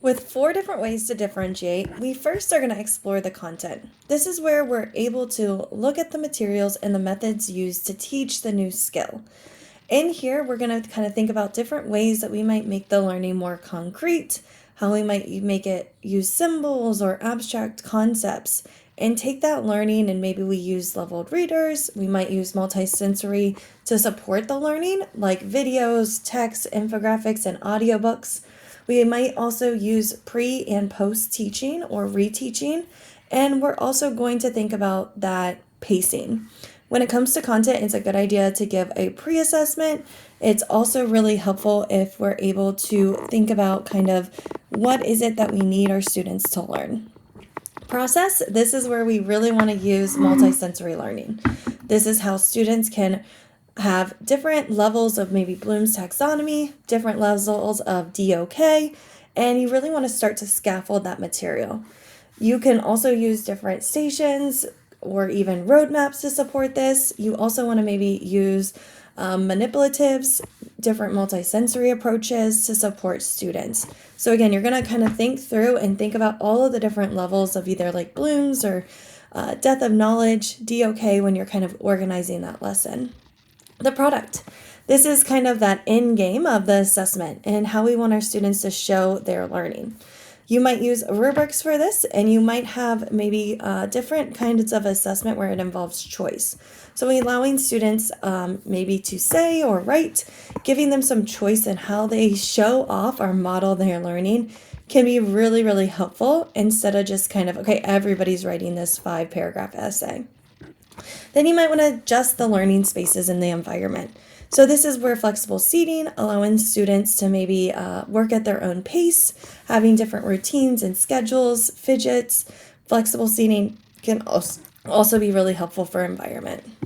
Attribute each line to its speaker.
Speaker 1: With 4 different ways to differentiate, we first are going to explore the content. This is where we're able to look at the materials and the methods used to teach the new skill. In here, we're going to kind of think about different ways that we might make the learning more concrete, how we might make it use symbols or abstract concepts, and take that learning and maybe we use leveled readers. We might use multisensory to support the learning, like videos, text, infographics, and audiobooks. We might also use pre and post teaching or reteaching, and we're also going to think about that pacing. When it comes to content, it's a good idea to give a pre-assessment. It's also really helpful if we're able to think about kind of what is it that we need our students to learn. Process, this is where we really want to use multisensory learning. This is how students can have different levels of maybe Bloom's taxonomy, different levels of DOK, and you really want to start to scaffold that material. You can also use different stations or even roadmaps to support this. You also want to maybe use manipulatives, different multisensory approaches to support students. So again, you're going to kind of think through and think about all of the different levels of either like Bloom's or depth of knowledge, DOK, when you're kind of organizing that lesson. The product. This is kind of that end game of the assessment and how we want our students to show their learning. You might use rubrics for this, and you might have maybe different kinds of assessment where it involves choice. So allowing students maybe to say or write, giving them some choice in how they show off or model their learning can be really, really helpful instead of just kind of, okay, everybody's writing this 5-paragraph essay. Then you might want to adjust the learning spaces in the environment. So this is where flexible seating, allowing students to maybe work at their own pace, having different routines and schedules, fidgets, flexible seating can also be really helpful for environment.